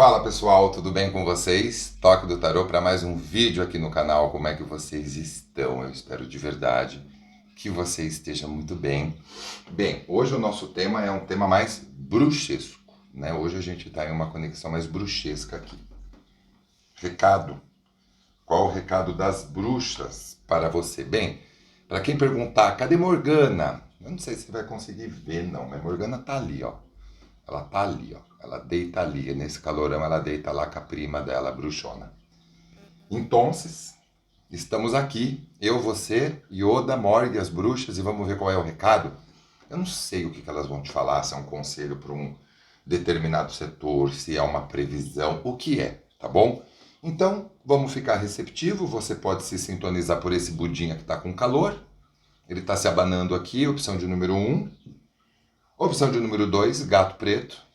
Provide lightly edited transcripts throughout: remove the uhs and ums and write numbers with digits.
Fala pessoal, tudo bem com vocês? Toque do Tarô para mais um vídeo aqui no canal. Como é que vocês estão? Eu espero de verdade que você esteja muito bem. Bem, hoje o nosso tema é um tema mais bruxesco, né? Hoje a gente está em uma conexão mais bruxesca aqui. Recado. Qual o recado das bruxas para você? Bem, para quem perguntar, cadê Morgana? Eu não sei se você vai conseguir ver não, mas Morgana tá ali, ó. Ela tá ali, ó. Ela deita ali. Nesse calorão, ela deita lá com a prima dela, bruxona. Então, estamos aqui. Eu, você, Yoda, Morg, as bruxas, e vamos ver qual é o recado. Eu não sei o que elas vão te falar, se é um conselho para um determinado setor, se é uma previsão, o que é, tá bom? Então, vamos ficar receptivo. Você pode se sintonizar por esse budinha que está com calor. Ele está se abanando aqui, opção de número 1. Opção de número 2, gato preto.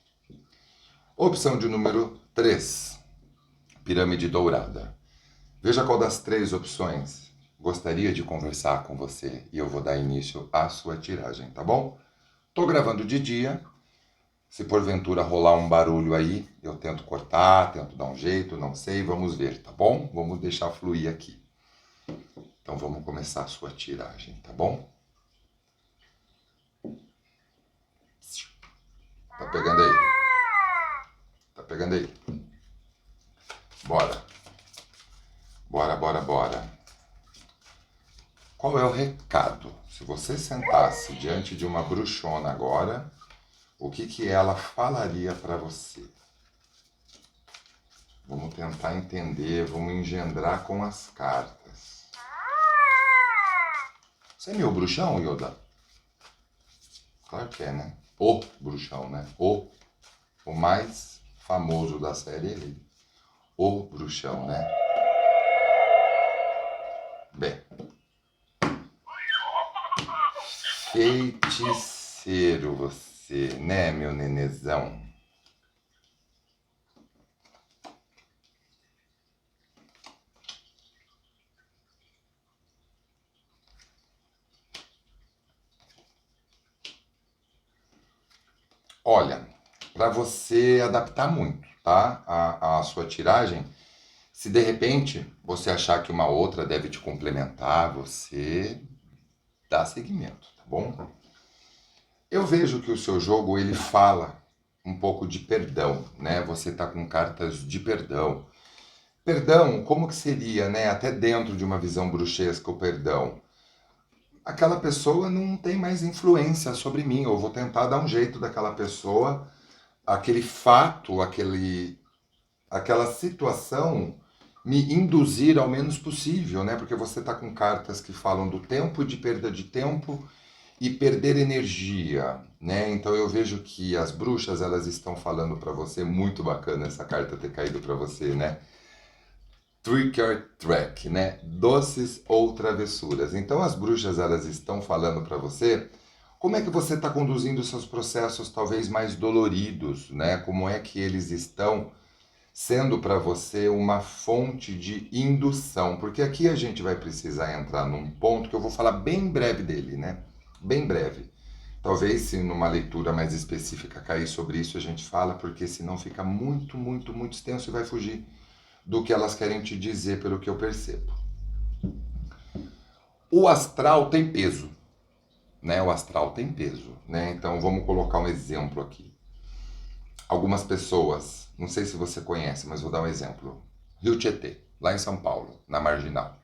Opção de número 3, pirâmide dourada. Veja qual das três opções gostaria de conversar com você e eu vou dar início à sua tiragem, tá bom? Tô gravando de dia. Se porventura rolar um barulho aí, eu tento cortar, tento dar um jeito, não sei, vamos ver, tá bom? Vamos deixar fluir aqui. Então vamos começar a sua tiragem, tá bom? Tá pegando aí? Tá pegando aí? Bora. Bora. Qual é o recado? Se você sentasse diante de uma bruxona agora, o que ela falaria para você? Vamos tentar entender, vamos engendrar com as cartas. Você é meu bruxão, Yoda? Claro que é, né? O bruxão, né? O mais famoso da série é ele. O bruxão, né? Bem, feiticeiro você, né, meu nenezão? Olha, para você adaptar muito, tá? A sua tiragem, se de repente você achar que uma outra deve te complementar, você dá seguimento, tá bom? Eu vejo que o seu jogo ele fala um pouco de perdão, né? Você tá com cartas de perdão. Perdão, como que seria, né? Até dentro de uma visão bruxesca, o perdão. Aquela pessoa não tem mais influência sobre mim. Eu vou tentar dar um jeito daquela pessoa, aquele fato, aquela situação me induzir ao menos possível, né? Porque você está com cartas que falam do tempo, de perda de tempo e perder energia, né? Então eu vejo que as bruxas elas estão falando para você, muito bacana essa carta ter caído para você, né? Trick or track, né? Doces ou travessuras. Então as bruxas elas estão falando para você como é que você está conduzindo seus processos talvez mais doloridos, né? Como é que eles estão sendo para você uma fonte de indução, porque aqui a gente vai precisar entrar num ponto que eu vou falar bem breve dele, né? Bem breve. Talvez se numa leitura mais específica cair sobre isso a gente fala, porque senão fica muito extenso e vai fugir do que elas querem te dizer pelo que eu percebo. O astral tem peso, né? O astral tem peso, né? Então vamos colocar um exemplo aqui. Algumas pessoas, não sei se você conhece, mas vou dar um exemplo. Rio Tietê, lá em São Paulo, na Marginal.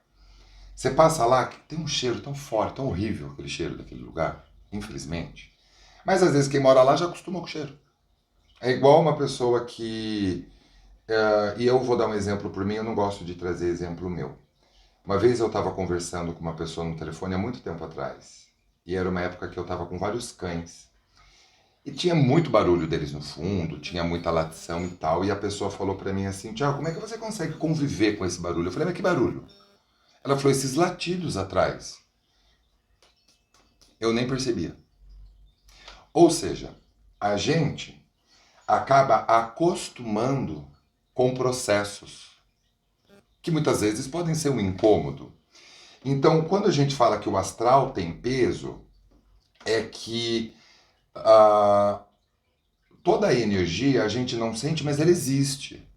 Você passa lá, tem um cheiro tão forte, tão horrível aquele cheiro daquele lugar, infelizmente. Mas às vezes quem mora lá já acostumou com o cheiro. É igual uma pessoa que. E eu vou dar um exemplo por mim, eu não gosto de trazer exemplo meu. Uma vez eu estava conversando com uma pessoa no telefone há muito tempo atrás. E era uma época que eu estava com vários cães. E tinha muito barulho deles no fundo, tinha muita latição e tal. E a pessoa falou pra mim assim: Tiago, como é que você consegue conviver com esse barulho? Eu falei: mas que barulho? Ela falou: esses latidos atrás. Eu nem percebia. Ou seja, a gente acaba acostumando com processos que muitas vezes podem ser um incômodo. Então, quando a gente fala que o astral tem peso, é que ah, toda a energia a gente não sente, mas ela existe.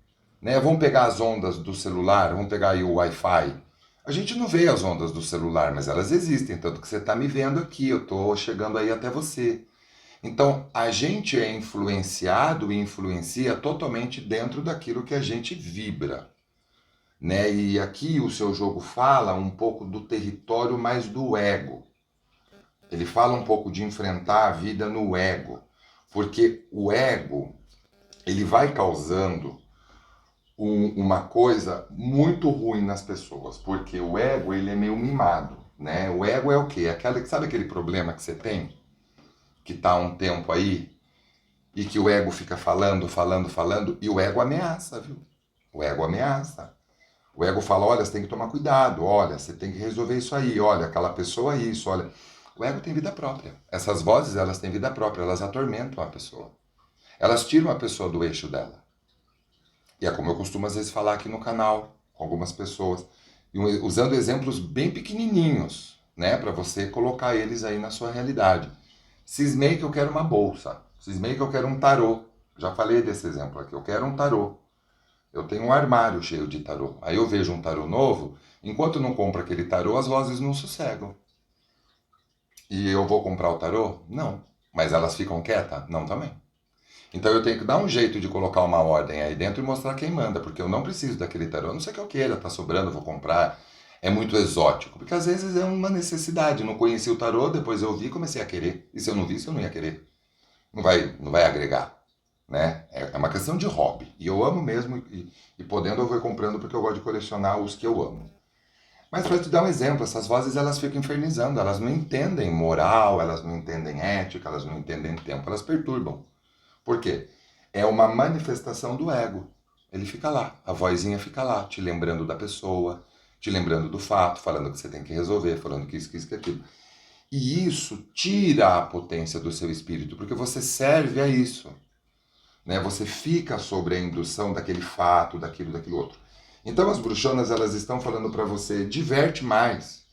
Né? Vamos pegar as ondas do celular, vamos pegar aí o Wi-Fi. A gente não vê as ondas do celular, mas elas existem, tanto que você está me vendo aqui, eu estou chegando aí até você. Então, a gente é influenciado e influencia totalmente dentro daquilo que a gente vibra. Né? E aqui o seu jogo fala um pouco do território mais do ego. Ele fala um pouco de enfrentar a vida no ego, porque o ego, ele vai causando uma coisa muito ruim nas pessoas, porque o ego, ele é meio mimado, né? O ego é o quê? Sabe aquele problema que você tem, que tá há um tempo aí, e que o ego fica falando, falando, falando, e o ego ameaça, viu? O ego ameaça. O ego fala, olha, você tem que tomar cuidado, olha, você tem que resolver isso aí, olha, aquela pessoa é isso, olha. O ego tem vida própria. Essas vozes, elas têm vida própria, elas atormentam a pessoa. Elas tiram a pessoa do eixo dela. E é como eu costumo às vezes falar aqui no canal, com algumas pessoas, usando exemplos bem pequenininhos, né, para você colocar eles aí na sua realidade. Cismei que eu quero uma bolsa, cismei que eu quero um tarô. Já falei desse exemplo aqui, eu quero um tarô. Eu tenho um armário cheio de tarô. Aí eu vejo um tarô novo, enquanto eu não compro aquele tarô, as vozes não sossegam. E eu vou comprar o tarô? Não. Mas elas ficam quietas? Não também. Então eu tenho que dar um jeito de colocar uma ordem aí dentro e mostrar quem manda, porque eu não preciso daquele tarô, a não ser que eu queira, tá sobrando, vou comprar. É muito exótico, porque às vezes é uma necessidade. Não conheci o tarô, depois eu vi e comecei a querer. E se eu não visse, eu não ia querer. Não vai agregar, né? É uma questão de hobby. E eu amo mesmo, e podendo eu vou comprando porque eu gosto de colecionar os que eu amo. Mas para te dar um exemplo, essas vozes elas ficam infernizando, elas não entendem moral, elas não entendem ética, elas não entendem tempo, elas perturbam. Por quê? É uma manifestação do ego. Ele fica lá, a vozinha fica lá, te lembrando da pessoa, te lembrando do fato, falando que você tem que resolver, falando que isso, que aquilo. E isso tira a potência do seu espírito, porque você serve a isso. Né? Você fica sobre a indução daquele fato, daquilo outro. Então as bruxonas elas estão falando para você, diverte mais.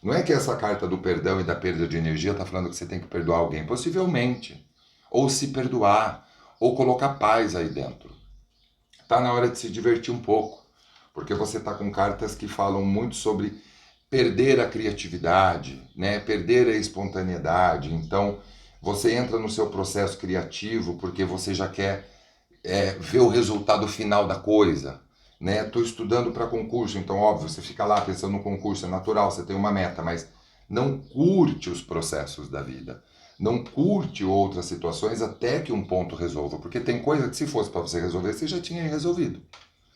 Não é que essa carta do perdão e da perda de energia está falando que você tem que perdoar alguém, possivelmente. Ou se perdoar, ou colocar paz aí dentro. Está na hora de se divertir um pouco, porque você está com cartas que falam muito sobre perder a criatividade, né? Perder a espontaneidade. Então, você entra no seu processo criativo porque você já quer ver o resultado final da coisa. Né? Estou estudando para concurso, então, óbvio, você fica lá pensando no concurso, é natural, você tem uma meta, mas não curte os processos da vida. Não curte outras situações até que um ponto resolva, porque tem coisa que se fosse para você resolver, você já tinha resolvido.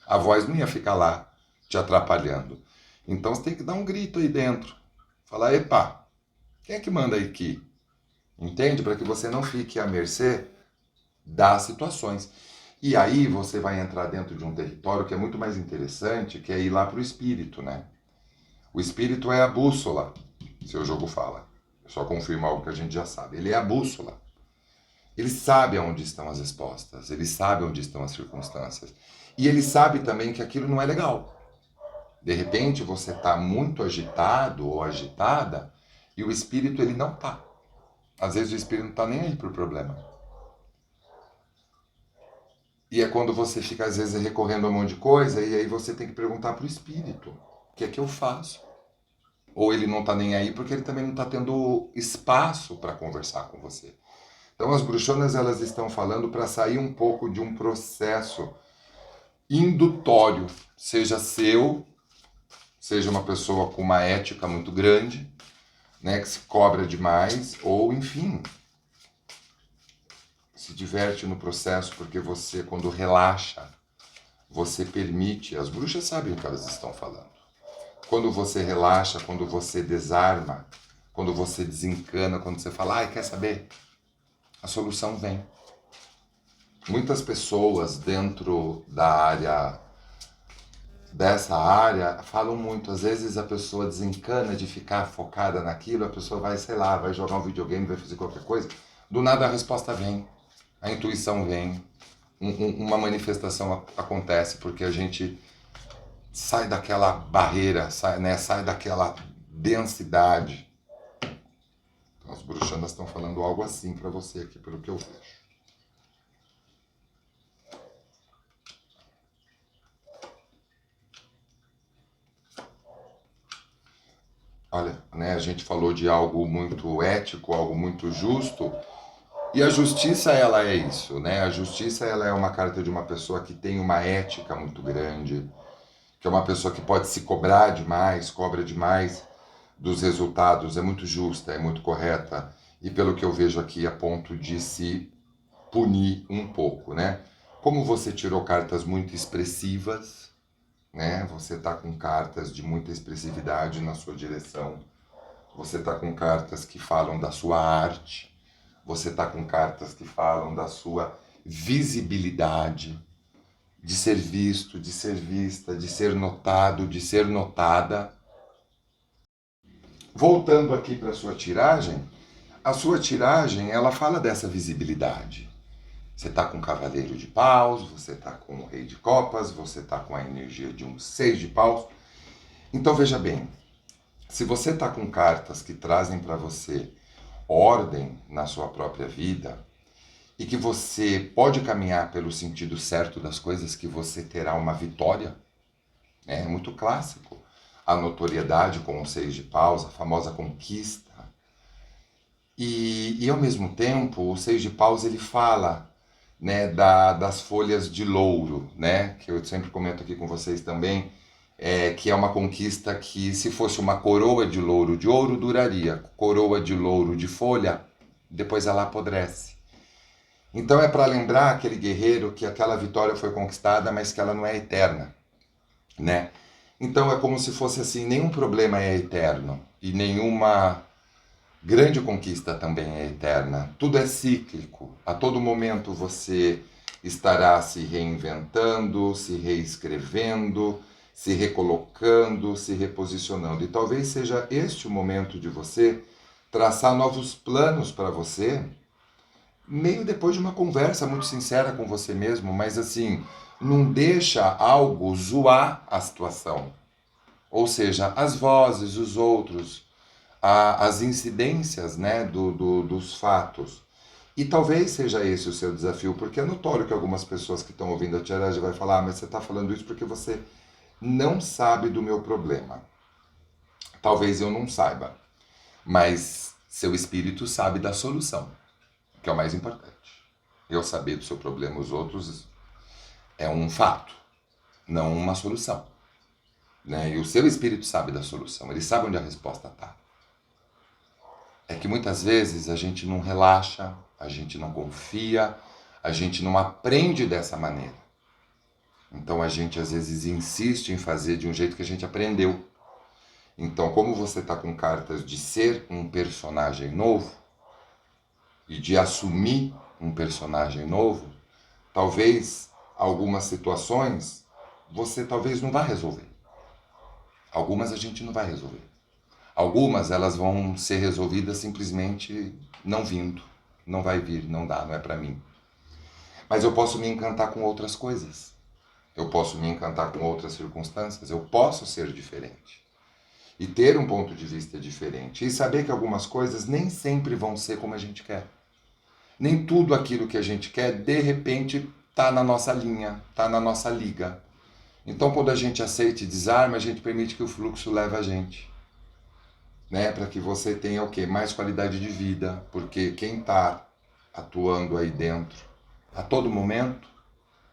A voz não ia ficar lá te atrapalhando. Então você tem que dar um grito aí dentro. Falar, epa, quem é que manda aí aqui? Entende? Para que você não fique à mercê das situações. E aí você vai entrar dentro de um território que é muito mais interessante, que é ir lá para o espírito, né? O espírito é a bússola, seu jogo fala. Eu só confirmo algo que a gente já sabe. Ele é a bússola. Ele sabe onde estão as respostas, ele sabe onde estão as circunstâncias. E ele sabe também que aquilo não é legal. De repente você está muito agitado ou agitada e o espírito ele não está. Às vezes o espírito não está nem aí para o problema. E é quando você fica, às vezes, recorrendo a um monte de coisa, e aí você tem que perguntar para o espírito: o que é que eu faço? Ou ele não está nem aí porque ele também não está tendo espaço para conversar com você. Então, as bruxonas elas estão falando para sair um pouco de um processo indutório, seja seu, seja uma pessoa com uma ética muito grande, né, que se cobra demais, ou enfim, se diverte no processo porque você, quando relaxa, você permite, as bruxas sabem o que elas estão falando. Quando você relaxa, quando você desarma, quando você desencana, quando você fala, ai, quer saber? A solução vem. Muitas pessoas dentro da área, dessa área, falam muito. Às vezes a pessoa desencana de ficar focada naquilo, a pessoa vai, sei lá, vai jogar um videogame, vai fazer qualquer coisa. Do nada a resposta vem, a intuição vem, uma manifestação acontece, porque a gente sai daquela barreira, sai daquela densidade. Então, as bruxanas estão falando algo assim para você aqui, pelo que eu vejo. Olha, né, a gente falou de algo muito ético, algo muito justo, e a justiça ela é isso, né? A justiça ela é uma carta de uma pessoa que tem uma ética muito grande, que é uma pessoa que pode se cobrar demais, cobra demais dos resultados, é muito justa, é muito correta, e pelo que eu vejo aqui, a ponto de se punir um pouco, né? Como você tirou cartas muito expressivas, né? Você está com cartas de muita expressividade na sua direção. Você está com cartas que falam da sua arte. Você está com cartas que falam da sua visibilidade, de ser visto, de ser vista, de ser notado, de ser notada. Voltando aqui para a sua tiragem, ela fala dessa visibilidade. Você está com o Cavaleiro de Paus, você está com o Rei de Copas, você está com a energia de um Seis de Paus. Então veja bem, se você está com cartas que trazem para você ordem na sua própria vida e que você pode caminhar pelo sentido certo das coisas, que você terá uma vitória, é muito clássico. A notoriedade com o Seis de Paus, a famosa conquista. E ao mesmo tempo, o Seis de Paus ele fala, né, das folhas de louro, né, que eu sempre comento aqui com vocês também, que é uma conquista que, se fosse uma coroa de ouro duraria. Coroa de louro de folha, depois ela apodrece. Então é para lembrar aquele guerreiro que aquela vitória foi conquistada, mas que ela não é eterna, né? Então é como se fosse assim, nenhum problema é eterno e nenhuma grande conquista também é eterna. Tudo é cíclico. A todo momento você estará se reinventando, se reescrevendo, se recolocando, se reposicionando. E talvez seja este o momento de você traçar novos planos para você, meio depois de uma conversa muito sincera com você mesmo, mas assim, não deixa algo zoar a situação. Ou seja, as vozes, os outros, as incidências, né, dos fatos. E talvez seja esse o seu desafio, porque é notório que algumas pessoas que estão ouvindo a tiragem vai falar, mas você está falando isso porque você não sabe do meu problema. Talvez eu não saiba, mas seu espírito sabe da solução, que é o mais importante. Eu saber do seu problema, os outros, é um fato, não uma solução. Né? E o seu espírito sabe da solução, ele sabe onde a resposta está. É que muitas vezes a gente não relaxa, a gente não confia, a gente não aprende dessa maneira. Então a gente às vezes insiste em fazer de um jeito que a gente aprendeu. Então, como você está com cartas de ser um personagem novo e de assumir um personagem novo, talvez algumas situações você talvez não vá resolver. Algumas a gente não vai resolver. Algumas elas vão ser resolvidas simplesmente não vindo. Não vai vir, não dá, não é para mim. Mas eu posso me encantar com outras coisas. Eu posso me encantar com outras circunstâncias. Eu posso ser diferente. E ter um ponto de vista diferente. E saber que algumas coisas nem sempre vão ser como a gente quer. Nem tudo aquilo que a gente quer, de repente, está na nossa linha, está na nossa liga. Então, quando a gente aceita e desarma, a gente permite que o fluxo leve a gente. Né? Para que você tenha o quê? Mais qualidade de vida. Porque quem está atuando aí dentro a todo momento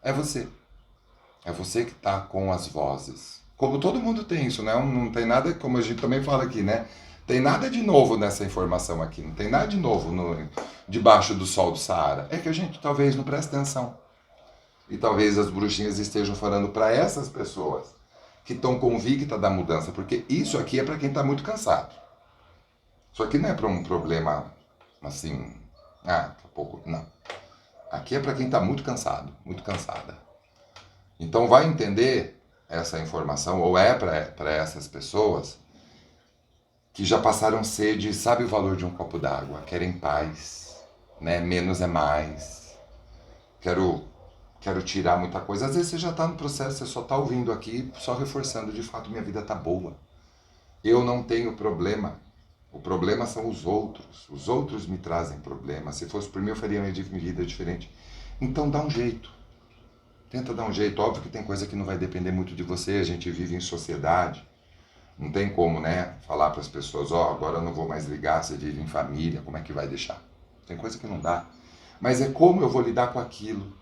é você. É você que está com as vozes. Como todo mundo tem isso, né? Não tem nada, como a gente também fala aqui, né? Tem nada de novo nessa informação aqui. Não tem nada de novo debaixo do sol do Saara. É que a gente talvez não preste atenção. E talvez as bruxinhas estejam falando para essas pessoas que estão convictas da mudança. Porque isso aqui é para quem está muito cansado. Isso aqui não é para um problema assim, daqui a pouco, não. Aqui é para quem está muito cansado, muito cansada. Então vai entender essa informação, ou é para essas pessoas que já passaram sede, sabe o valor de um copo d'água, querem paz, né? Menos é mais. Quero tirar muita coisa. Às vezes você já está no processo, você só está ouvindo aqui, só reforçando, de fato minha vida está boa. Eu não tenho problema. O problema são os outros. Os outros me trazem problemas. Se fosse por mim, eu faria minha vida diferente. Então dá um jeito. Tenta dar um jeito. Óbvio que tem coisa que não vai depender muito de você. A gente vive em sociedade. Não tem como, né, falar para as pessoas, ó, agora eu não vou mais ligar, você vive em família, como é que vai deixar? Tem coisa que não dá. Mas é como eu vou lidar com aquilo.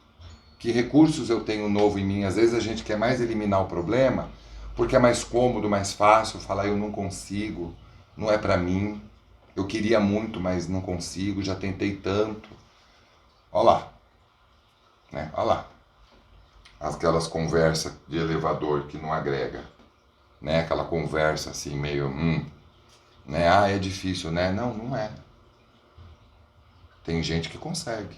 Que recursos eu tenho novo em mim? Às vezes a gente quer mais eliminar o problema, porque é mais cômodo, mais fácil falar eu não consigo, não é para mim. Eu queria muito, mas não consigo, já tentei tanto. Olha lá, né? Olha lá. Aquelas conversas de elevador que não agrega, né? Aquela conversa assim meio, né? Ah, é difícil, né? Não, não é. Tem gente que consegue,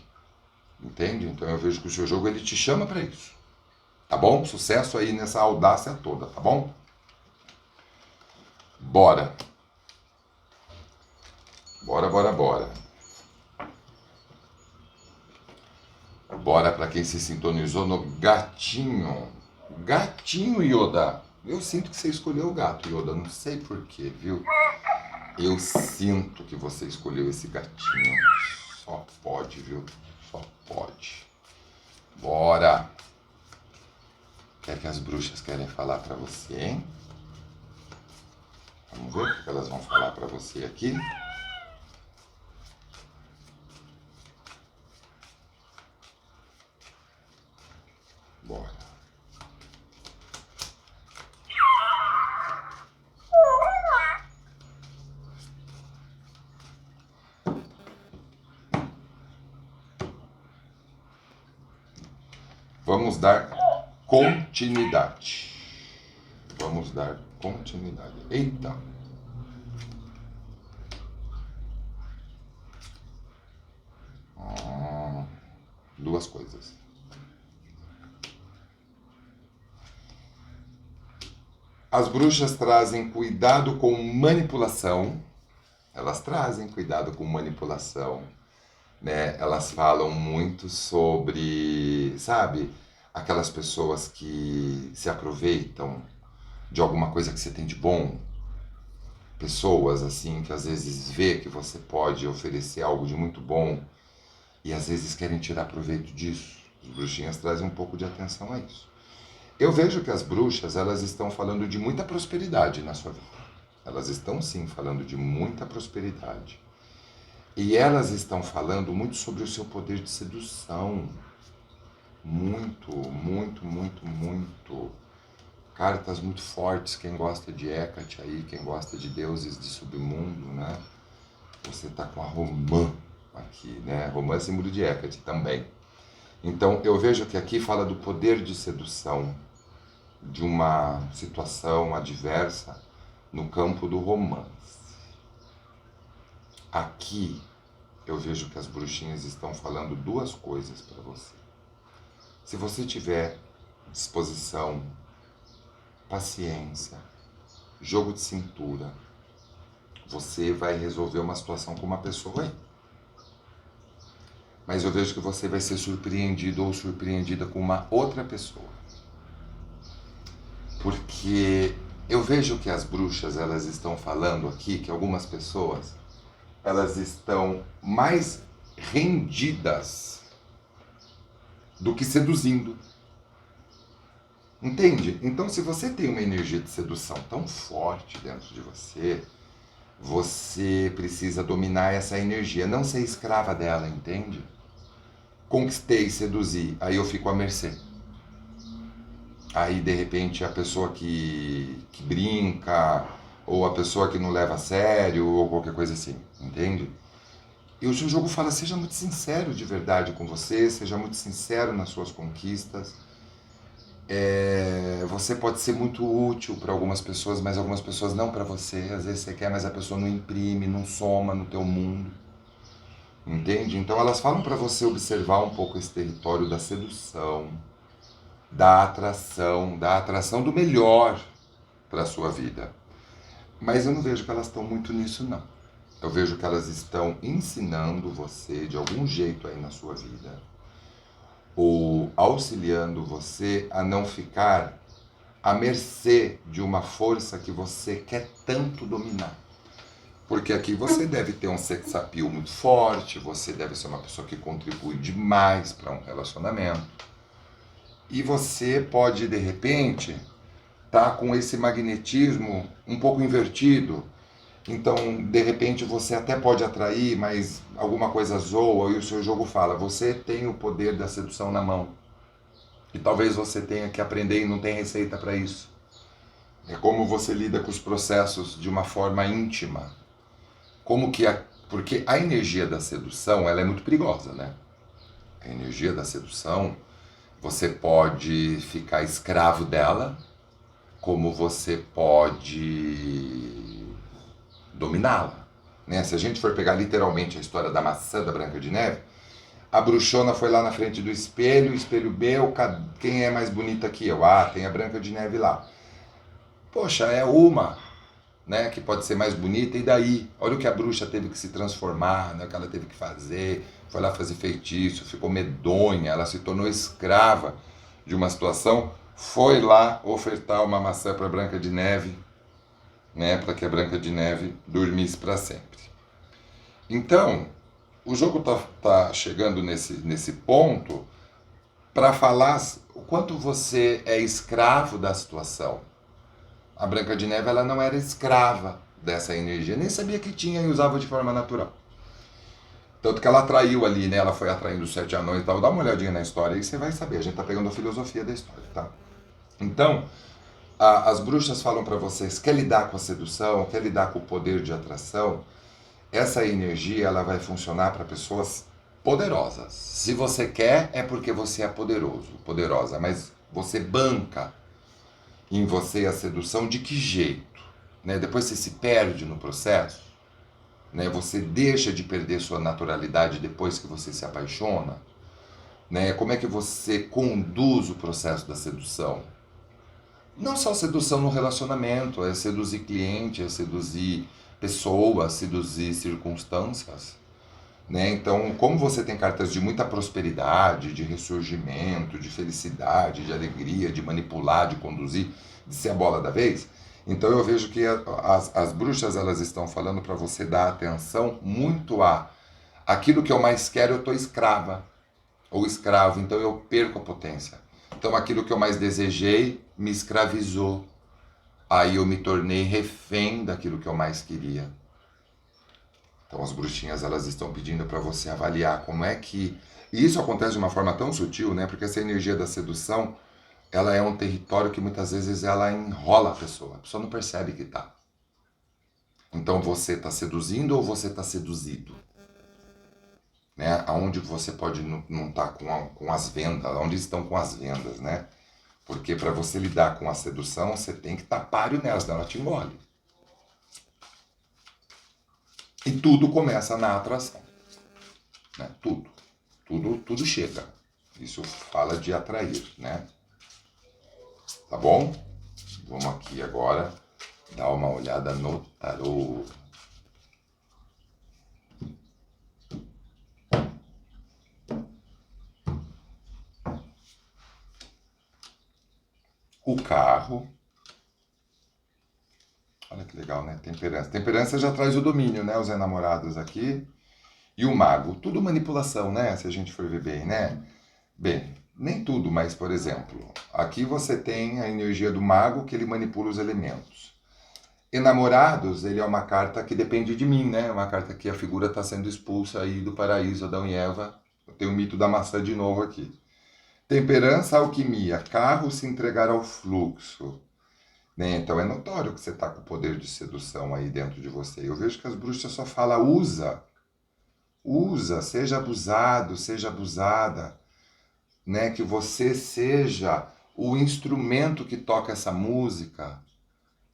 entende? Então eu vejo que o seu jogo ele te chama para isso, tá bom? Sucesso aí nessa audácia toda, tá bom? Bora. Bora, bora, bora. Bora para quem se sintonizou no gatinho. Gatinho, Yoda. Eu sinto que você escolheu o gato, Yoda. Não sei porquê, viu? Eu sinto que você escolheu esse gatinho. Só pode, viu? Só pode. Bora. O que é que as bruxas querem falar para você, hein? Vamos ver o que elas vão falar para você aqui. Bora. Vamos dar continuidade. Vamos dar continuidade. Eita! Duas coisas. As bruxas trazem cuidado com manipulação. Elas trazem cuidado com manipulação, né? Elas falam muito sobre, sabe, aquelas pessoas que se aproveitam de alguma coisa que você tem de bom. Pessoas assim que às vezes vê que você pode oferecer algo de muito bom e às vezes querem tirar proveito disso. As bruxinhas trazem um pouco de atenção a isso. Eu vejo que as bruxas, elas estão falando de muita prosperidade na sua vida. Elas estão sim falando de muita prosperidade. E elas estão falando muito sobre o seu poder de sedução. Muito, muito, muito, muito. Cartas muito fortes. Quem gosta de Hecate aí, quem gosta de deuses de submundo, né? Você tá com a Romã aqui, né? Romã é símbolo de Hecate também. Então eu vejo que aqui fala do poder de sedução, de uma situação adversa no campo do romance. Aqui eu vejo que as bruxinhas estão falando duas coisas para você. Se você tiver disposição, paciência, jogo de cintura, você vai resolver uma situação com uma pessoa aí. Mas eu vejo que você vai ser surpreendido ou surpreendida com uma outra pessoa. Porque eu vejo que as bruxas, elas estão falando aqui que algumas pessoas, elas estão mais rendidas do que seduzindo. Entende? Então, se você tem uma energia de sedução tão forte dentro de você, você precisa dominar essa energia, não ser escrava dela, entende? Conquistei, seduzi, aí eu fico à mercê. Aí, de repente, a pessoa que brinca, ou a pessoa que não leva a sério, ou qualquer coisa assim, entende? E o seu jogo fala, seja muito sincero de verdade com você, seja muito sincero nas suas conquistas. Você pode ser muito útil para algumas pessoas, mas algumas pessoas não para você. Às vezes você quer, mas a pessoa não imprime, não soma no teu mundo. Entende? Então elas falam para você observar um pouco esse território da sedução, da atração do melhor para a sua vida. Mas eu não vejo que elas estão muito nisso, não. Eu vejo que elas estão ensinando você de algum jeito aí na sua vida, ou auxiliando você a não ficar à mercê de uma força que você quer tanto dominar. Porque aqui você deve ter um sex appeal muito forte, você deve ser uma pessoa que contribui demais para um relacionamento. E você pode, de repente, tá com esse magnetismo um pouco invertido. Então, de repente, você até pode atrair, mas alguma coisa zoa e o seu jogo fala: você tem o poder da sedução na mão. E talvez você tenha que aprender e não tem receita para isso. É como você lida com os processos de uma forma íntima. Como que porque a energia da sedução, ela é muito perigosa, né? A energia da sedução, você pode ficar escravo dela, como você pode dominá-la. Né? Se a gente for pegar literalmente a história da maçã da Branca de Neve, a bruxona foi lá na frente do espelho, espelho meu, quem é mais bonita que eu? Ah, tem a Branca de Neve lá. Poxa, é uma, né, que pode ser mais bonita, e daí? Olha o que a bruxa teve que se transformar, né, o que ela teve que fazer, foi lá fazer feitiço, ficou medonha, ela se tornou escrava de uma situação, foi lá ofertar uma maçã para a Branca de Neve, né, para que a Branca de Neve dormisse para sempre. Então, o jogo tá chegando nesse ponto para falar o quanto você é escravo da situação. A Branca de Neve, ela não era escrava dessa energia, nem sabia que tinha e usava de forma natural. Tanto que ela atraiu ali, né? Ela foi atraindo os 7 anões e tal. Dá uma olhadinha na história e você vai saber. A gente tá pegando a filosofia da história, tá? Então, as bruxas falam para vocês: quer lidar com a sedução, quer lidar com o poder de atração? Essa energia, ela vai funcionar para pessoas poderosas. Se você quer, é porque você é poderoso, poderosa, mas você banca em você a sedução de que jeito? Né? Depois você se perde no processo, né? Você deixa de perder sua naturalidade depois que você se apaixona, né? Como é que você conduz o processo da sedução? Não só sedução no relacionamento, é seduzir cliente, é seduzir pessoas, seduzir circunstâncias. Né? Então, como você tem cartas de muita prosperidade, de ressurgimento, de felicidade, de alegria, de manipular, de conduzir, de ser a bola da vez, então eu vejo que as bruxas, elas estão falando para você dar atenção muito a aquilo que eu mais quero, eu estou escrava ou escravo, então eu perco a potência. Então aquilo que eu mais desejei me escravizou. Aí eu me tornei refém daquilo que eu mais queria. Então as bruxinhas, elas estão pedindo para você avaliar como é que... E isso acontece de uma forma tão sutil, né? Porque essa energia da sedução, ela é um território que muitas vezes ela enrola a pessoa não percebe que tá. Então você está seduzindo ou você está seduzido? Né? Aonde você pode não estar com as vendas, onde estão com as vendas, né? Porque para você lidar com a sedução, você tem que estar páreo nela, senão ela te engole. E tudo começa na atração. Né? Tudo chega. Isso fala de atrair, né? Tá bom? Vamos aqui agora dar uma olhada no tarô. O carro. Olha que legal, né? Temperança. Temperança já traz o domínio, né? Os enamorados aqui. E o mago. Tudo manipulação, né? Se a gente for ver bem, né? Bem, nem tudo, mas, por exemplo, aqui você tem a energia do mago que ele manipula os elementos. Enamorados, ele é uma carta que depende de mim, né? Uma carta que a figura está sendo expulsa aí do paraíso, Adão e Eva. Tem o mito da maçã de novo aqui. Temperança, alquimia, carro se entregar ao fluxo. Né? Então é notório que você está com o poder de sedução aí dentro de você. Eu vejo que as bruxas só falam usa, seja abusado, seja abusada. Né? Que você seja o instrumento que toca essa música.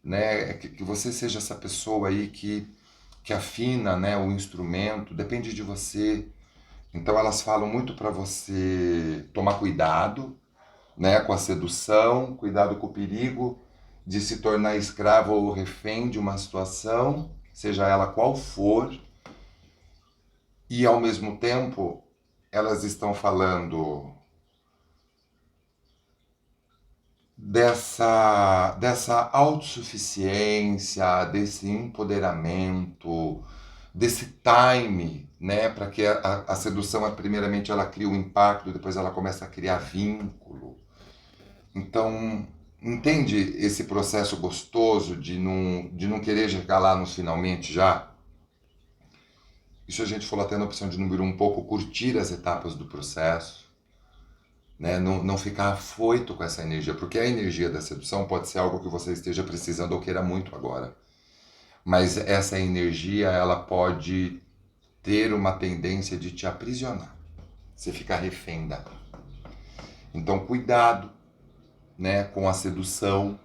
Né? Que você seja essa pessoa aí que afina, né, o instrumento, depende de você. Então elas falam muito para você tomar cuidado, né, com a sedução, cuidado com o perigo de se tornar escravo ou refém de uma situação, seja ela qual for. E ao mesmo tempo, elas estão falando dessa autossuficiência, desse empoderamento, desse time, né, para que a sedução, primeiramente, ela cria o impacto, depois ela começa a criar vínculo. Então, Entende esse processo gostoso de não querer chegar lá nos finalmente já? Isso a gente falou até na opção de número um pouco, curtir as etapas do processo, né? Não ficar afoito com essa energia, porque a energia da sedução pode ser algo que você esteja precisando ou queira muito agora. Mas essa energia, ela pode ter uma tendência de te aprisionar. Você ficar refém dela. Então, cuidado, né, com a sedução,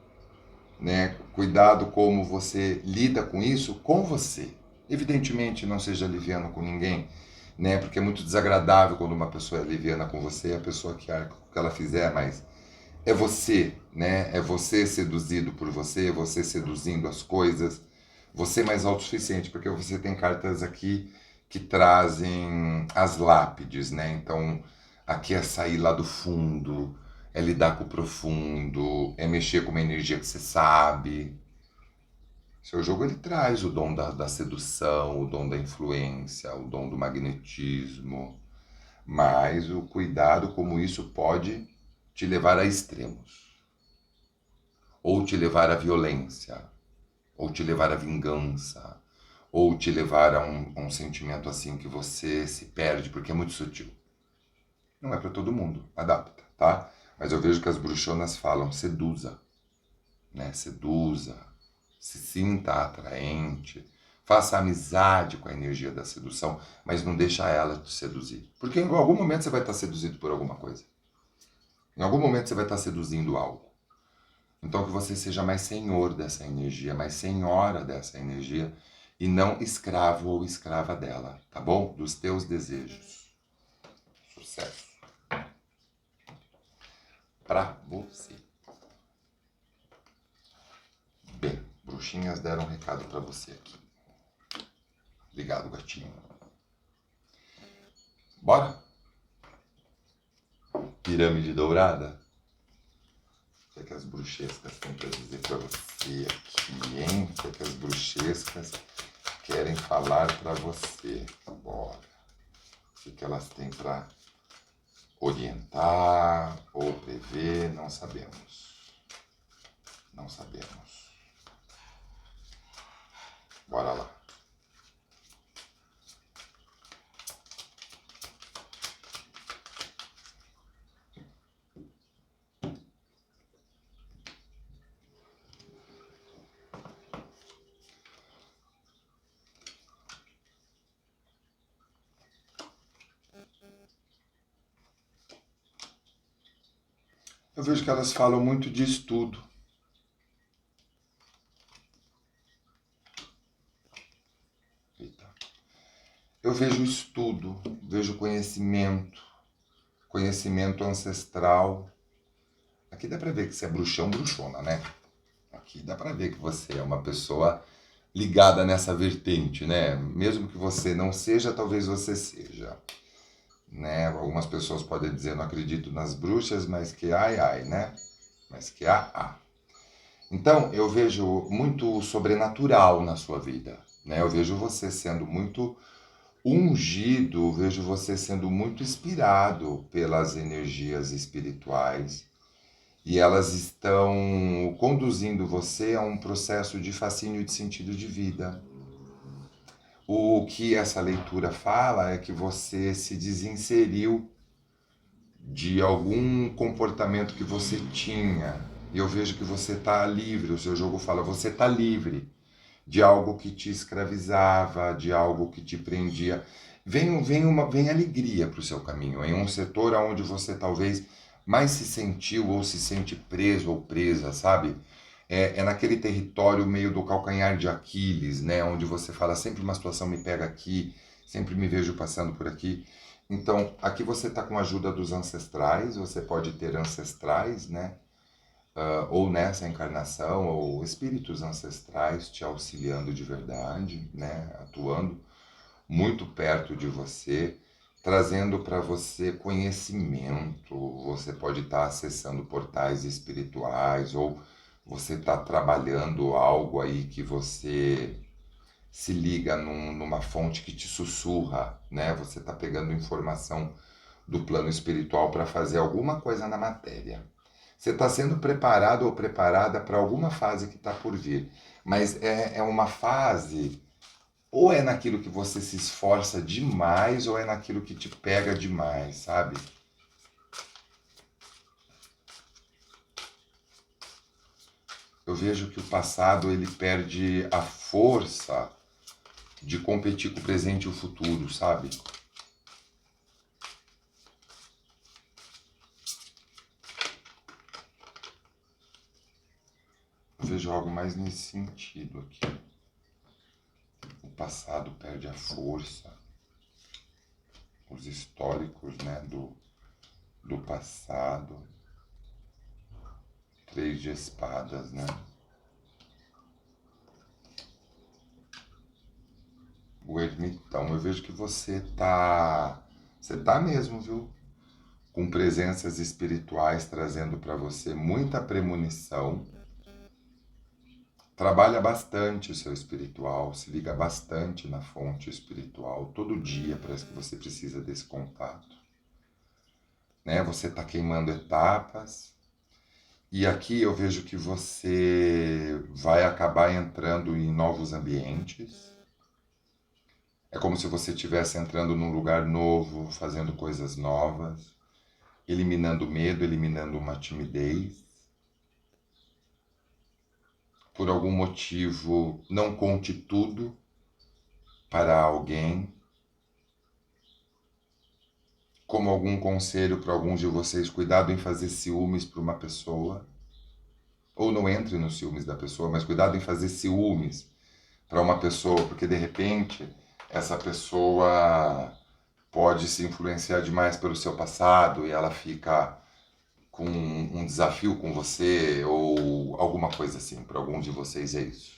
né? Cuidado como você lida com isso com você. Evidentemente, não seja liviano com ninguém, né? Porque é muito desagradável quando uma pessoa é liviana com você, a pessoa que arca com o que ela fizer, mas é você, né? É você seduzido por você, você seduzindo as coisas, você mais autossuficiente, porque você tem cartas aqui que trazem as lápides, né? Então, aqui é sair lá do fundo, é lidar com o profundo, é mexer com uma energia que você sabe. Seu jogo ele traz o dom da sedução, o dom da influência, o dom do magnetismo, mas o cuidado como isso pode te levar a extremos, ou te levar à violência, ou te levar à vingança, ou te levar a um sentimento assim que você se perde porque é muito sutil. Não é para todo mundo, adapta, tá? Mas eu vejo que as bruxonas falam seduza, né? Seduza, se sinta atraente, faça amizade com a energia da sedução, mas não deixa ela te seduzir. Porque em algum momento você vai estar seduzido por alguma coisa. Em algum momento você vai estar seduzindo algo. Então que você seja mais senhor dessa energia, mais senhora dessa energia e não escravo ou escrava dela, tá bom? Dos teus desejos. Sucesso. Pra você. Bem, bruxinhas deram um recado pra você aqui. Obrigado, gatinho. Bora? Pirâmide dourada? O que as bruxescas têm pra dizer pra você aqui, hein? O que as bruxescas querem falar pra você? Bora. O que elas têm pra orientar ou prever? Não sabemos. Não sabemos. Bora lá. Eu vejo que elas falam muito de estudo. Eita. Eu vejo estudo, vejo conhecimento, conhecimento ancestral. Aqui dá pra ver que você é bruxão, bruxona, né? Aqui dá pra ver que você é uma pessoa ligada nessa vertente, né? Mesmo que você não seja, talvez você seja, né? Algumas pessoas podem dizer, não acredito nas bruxas, mas que ai, ai, né? Mas que há. Então, eu vejo muito sobrenatural na sua vida, né? Eu vejo você sendo muito ungido, vejo você sendo muito inspirado pelas energias espirituais e elas estão conduzindo você a um processo de fascínio de sentido de vida. O que essa leitura fala é que você se desinseriu de algum comportamento que você tinha. E eu vejo que você está livre, o seu jogo fala, você está livre de algo que te escravizava, de algo que te prendia. Vem alegria para o seu caminho, em um setor onde você talvez mais se sentiu ou se sente preso ou presa, sabe? É naquele território meio do calcanhar de Aquiles, né? Onde você fala, sempre uma situação me pega aqui, sempre me vejo passando por aqui. Então, aqui você está com a ajuda dos ancestrais, você pode ter ancestrais, né? Ou nessa encarnação, ou espíritos ancestrais te auxiliando de verdade, né? Atuando muito perto de você, trazendo para você conhecimento. Você pode estar acessando portais espirituais, ou você está trabalhando algo aí que você se liga numa fonte que te sussurra, né? Você está pegando informação do plano espiritual para fazer alguma coisa na matéria. Você está sendo preparado ou preparada para alguma fase que está por vir. Mas é uma fase, ou é naquilo que você se esforça demais, ou é naquilo que te pega demais, sabe? Eu vejo que o passado ele perde a força de competir com o presente e o futuro, sabe? Eu vejo algo mais nesse sentido aqui. O passado perde a força, os históricos, né, do passado. Três de espadas, né? O ermitão, eu vejo que você tá mesmo, viu? Com presenças espirituais trazendo para você muita premonição. Trabalha bastante o seu espiritual, se liga bastante na fonte espiritual. Todo dia parece que você precisa desse contato. Né? Você está queimando etapas. E aqui eu vejo que você vai acabar entrando em novos ambientes. É como se você estivesse entrando num lugar novo, fazendo coisas novas, eliminando medo, eliminando uma timidez. Por algum motivo, não conte tudo para alguém. Como algum conselho para alguns de vocês, cuidado em fazer ciúmes para uma pessoa. Ou não entre nos ciúmes da pessoa, mas cuidado em fazer ciúmes para uma pessoa, porque de repente essa pessoa pode se influenciar demais pelo seu passado e ela fica com um desafio com você ou alguma coisa assim. Para alguns de vocês é isso.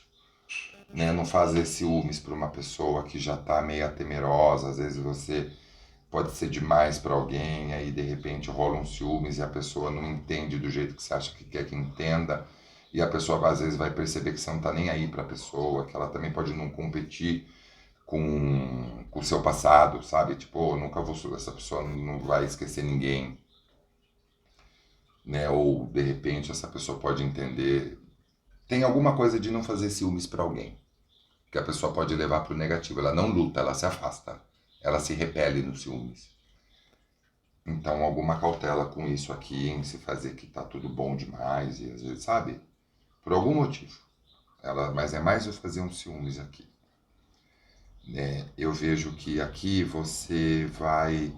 Né? Não fazer ciúmes para uma pessoa que já está meio temerosa, às vezes você pode ser demais para alguém, aí de repente rola um ciúmes e a pessoa não entende do jeito que você acha que quer que entenda, e a pessoa às vezes vai perceber que você não está nem aí para a pessoa, que ela também pode não competir com o seu passado, sabe? Tipo, oh, nunca vou, essa pessoa não vai esquecer ninguém, né? Ou de repente essa pessoa pode entender. Tem alguma coisa de não fazer ciúmes para alguém, que a pessoa pode levar para o negativo. Ela não luta, ela se afasta, ela se repele nos ciúmes. Então, alguma cautela com isso aqui, em se fazer que tá tudo bom demais, e às vezes, sabe? Por algum motivo. Mas é mais eu fazer uns ciúmes aqui. Eu vejo que aqui você vai,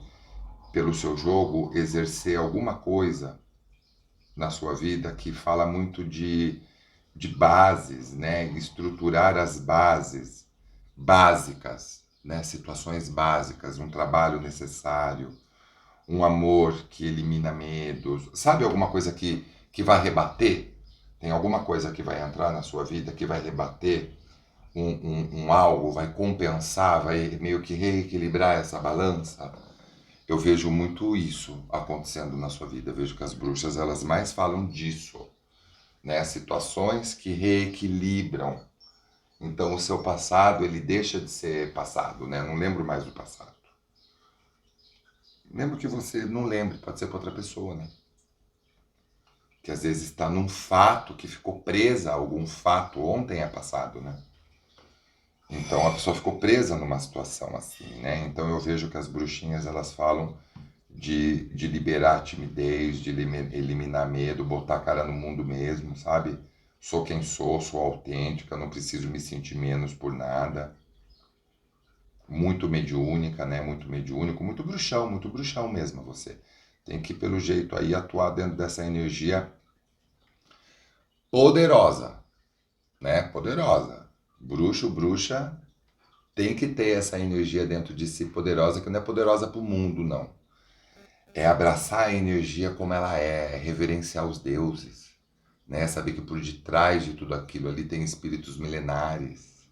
pelo seu jogo, exercer alguma coisa na sua vida que fala muito de bases, né? Estruturar as bases básicas, né? Situações básicas, um trabalho necessário, um amor que elimina medos. Sabe alguma coisa que vai rebater? Tem alguma coisa que vai entrar na sua vida que vai rebater um algo, vai compensar, vai meio que reequilibrar essa balança? Eu vejo muito isso acontecendo na sua vida. Eu vejo que as bruxas elas mais falam disso, né? Situações que reequilibram. Então o seu passado ele deixa de ser passado, né? Não lembro mais do passado. Mesmo que você não lembre, pode ser para outra pessoa, né? Que às vezes está num fato que ficou presa a algum fato, ontem é passado, né? Então a pessoa ficou presa numa situação assim, né? Então eu vejo que as bruxinhas elas falam de liberar a timidez, de eliminar medo, botar a cara no mundo mesmo, sabe? Sou quem sou autêntica, não preciso me sentir menos por nada. Muito mediúnica, né? Muito mediúnico, muito bruxão mesmo você. Tem que, pelo jeito aí, atuar dentro dessa energia poderosa, né? Poderosa. Bruxo, bruxa, tem que ter essa energia dentro de si poderosa, que não é poderosa para o mundo, não. É abraçar a energia como ela é reverenciar os deuses, né? Saber que por detrás de tudo aquilo ali tem espíritos milenares,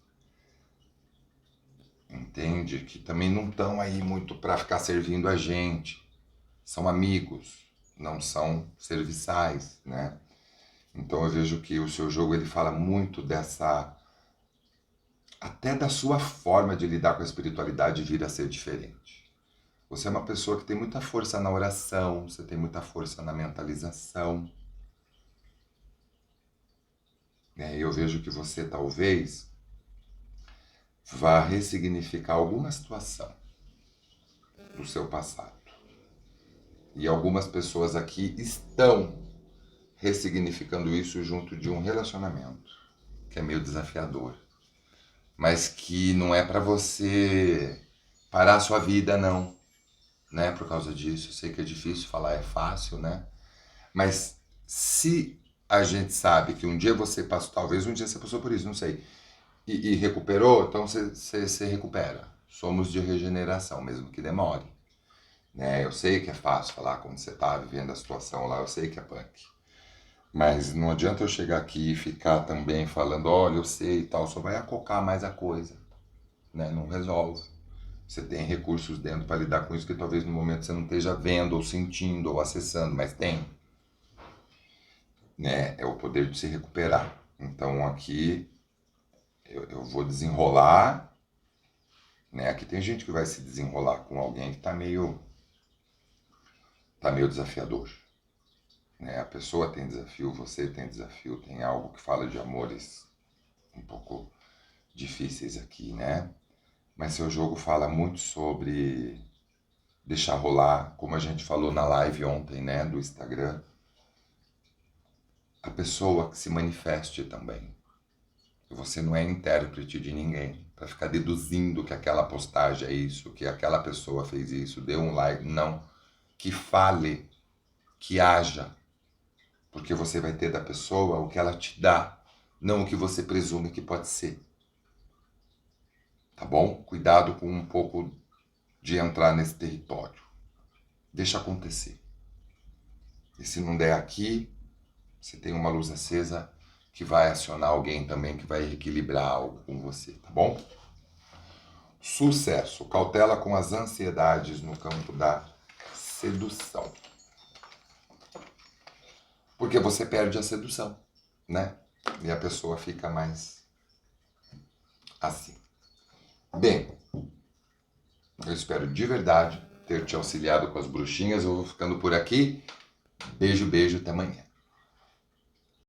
entende? Que também não estão aí muito para ficar servindo a gente. São amigos, não são serviçais, né? Então eu vejo que o seu jogo ele fala muito dessa, até da sua forma de lidar com a espiritualidade vir a ser diferente. Você é uma pessoa que tem muita força na oração, você tem muita força na mentalização, né? Eu vejo que você talvez vá ressignificar alguma situação do seu passado. E algumas pessoas aqui estão ressignificando isso junto de um relacionamento, que é meio desafiador, mas que não é para você parar a sua vida, não, né? Por causa disso, eu sei que é difícil falar, é fácil, né? Mas se a gente sabe que um dia você passou, talvez um dia você passou por isso, não sei, e recuperou, então você recupera. Somos de regeneração, mesmo que demore, né? Eu sei que é fácil falar quando você está vivendo a situação lá, eu sei que é punk. Mas não adianta eu chegar aqui e ficar também falando, olha, eu sei e tal, só vai acocar mais a coisa, né? Não resolve. Você tem recursos dentro para lidar com isso que talvez no momento você não esteja vendo, ou sentindo, ou acessando, mas tem, né? É o poder de se recuperar. Então aqui eu vou desenrolar, né? Aqui tem gente que vai se desenrolar com alguém que tá meio desafiador, né? A pessoa tem desafio, você tem desafio, tem algo que fala de amores um pouco difíceis aqui, né? Mas seu jogo fala muito sobre deixar rolar, como a gente falou na live ontem, né, do Instagram, a pessoa que se manifeste também. Você não é intérprete de ninguém para ficar deduzindo que aquela postagem é isso, que aquela pessoa fez isso, deu um like, não. Que fale, que haja, porque você vai ter da pessoa o que ela te dá, não o que você presume que pode ser. Tá bom? Cuidado com um pouco de entrar nesse território. Deixa acontecer. E se não der aqui, você tem uma luz acesa que vai acionar alguém também que vai equilibrar algo com você, tá bom? Sucesso. Cautela com as ansiedades no campo da sedução. Porque você perde a sedução, né? E a pessoa fica mais assim. Bem, eu espero de verdade ter te auxiliado com as bruxinhas. Eu vou ficando por aqui. Beijo, beijo, até amanhã.